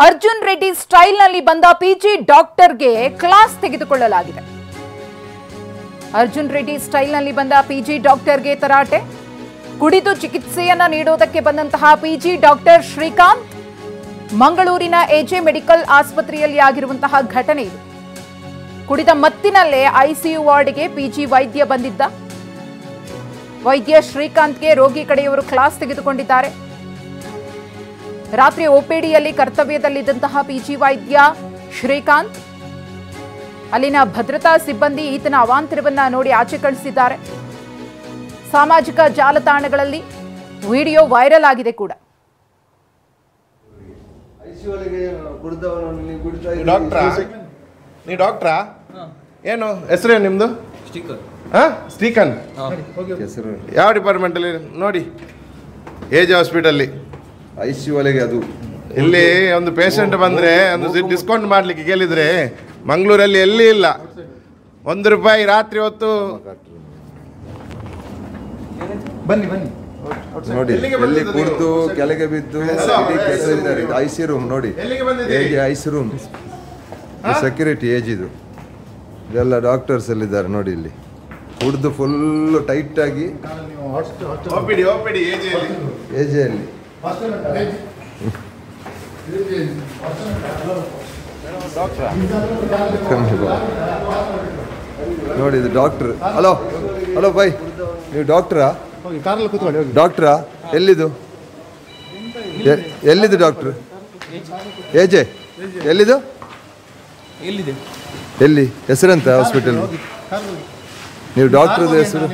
ಅರ್ಜುನ್ ರೆಡ್ಡಿ ಸ್ಟೈಲ್ನಲ್ಲಿ ಬಂದ PG ಡಾಕ್ಟರ್ಗೆ class ತೆಗೆದುಕೊಳ್ಳಲಾಗಿದೆ. ಅರ್ಜುನ್ ರೆಡ್ಡಿ ಸ್ಟೈಲ್ನಲ್ಲಿ ಬಂದ ಪಿಜಿ ಡಾಕ್ಟರ್ಗೆ ತರಾಟೆ. ಕುಡಿದು ಚಿಕಿತ್ಸೆಯನ್ನ ನೀಡುವುದಕ್ಕೆ ಬಂದಂತಹ ಪಿಜಿ ಡಾಕ್ಟರ್ ಶ್ರೀಕಾಂತ್ ಮಂಗಳೂರಿನ ಎಜೆ ಮೆಡಿಕಲ್ ಆಸ್ಪತ್ರೆಯಲ್ಲಿ ಆಗಿರುವಂತಹ ಘಟನೆ ಇದು. ಕುಡಿದ ಮತ್ತಿನಲ್ಲೇ ಐಸಿಯು ವಾರ್ಡ್ಗೆ ಪಿಜಿ ವೈದ್ಯ ಬಂದಿದ್ದ. ವೈದ್ಯ ಶ್ರೀಕಾಂತ್ಗೆ ರೋಗಿ ಕಡೆಯವರು ಕ್ಲಾಸ್ ತೆಗೆದುಕೊಂಡಿದ್ದಾರೆ. ರಾತ್ರಿ ಒಪಿಡಿಯಲ್ಲಿ ಕರ್ತವ್ಯದಲ್ಲಿದ್ದಂತಹ ಪಿಜಿ ವೈದ್ಯ ಶ್ರೀಕಾಂತ್ ಅಲ್ಲಿನ ಭದ್ರತಾ ಸಿಬ್ಬಂದಿ ಈತನ ಅವಾಂತರವನ್ನ ನೋಡಿ ಆಚೆ ಕಳಿಸಿದ್ದಾರೆ. ಸಾಮಾಜಿಕ ಜಾಲತಾಣಗಳಲ್ಲಿ ವಿಡಿಯೋ ವೈರಲ್ ಆಗಿದೆ ಕೂಡ. ನೀವು ಡಾಕ್ಟ್ರಾ? ಏನು ಹೆಸರೇನು ನಿಮ್ದು? ಸ್ಟೀಕನ್. ಯಾವ ಡಿಪಾರ್ಟ್ಮೆಂಟಲ್ಲಿ? ನೋಡಿ, ಏಜ್ ಹಾಸ್ಪಿಟಲ್ಲಿ ICU ಒಳಗೆ. ಅದು ಇಲ್ಲಿ ಒಂದು ಪೇಷಂಟ್ ಬಂದರೆ ಒಂದು ಡಿಸ್ಕೌಂಟ್ ಮಾಡಲಿಕ್ಕೆ ಕೇಳಿದರೆ ಮಂಗಳೂರಲ್ಲಿ ಎಲ್ಲಿ ಇಲ್ಲ. ₹1 ರಾತ್ರಿ ಹೊತ್ತು. ಬನ್ನಿ ಬನ್ನಿ ನೋಡಿ, ಎಲ್ಲಿ ಕುಡಿದು ಕೆಳಗೆ ಬಿದ್ದು ಕೆಸರಿದ್ದಾರೆ. ICU ರೂಮ್ ನೋಡಿ, ICU ರೂಮ್, ಸೆಕ್ಯೂರಿಟಿ ಏಜ್ ಇದು. ಇದೆಲ್ಲ ಡಾಕ್ಟರ್ಸ್ ಎಲ್ಲಿದ್ದಾರೆ ನೋಡಿ. ಇಲ್ಲಿ ಕುಡಿದು ಫುಲ್ಲು ಟೈಟ್ ಆಗಿ ಏಜೆಯಲ್ಲಿ ನೋಡಿ. ಇದು ಡಾಕ್ಟ್ರ್. ಹಲೋ ಹಲೋ ಬೈ, ನೀವು ಡಾಕ್ಟ್ರಾ? ಡಾಕ್ಟ್ರಾ? ಎಲ್ಲಿದು ಎಲ್ಲಿದು ಡಾಕ್ಟ್ರು? ಏಜೆ ಎಲ್ಲಿದು? ಎಲ್ಲಿ ಹೆಸರಂತ ಹಾಸ್ಪಿಟಲ್? ನೀವು ಡಾಕ್ಟ್ರದ್ದು ಹೆಸರು?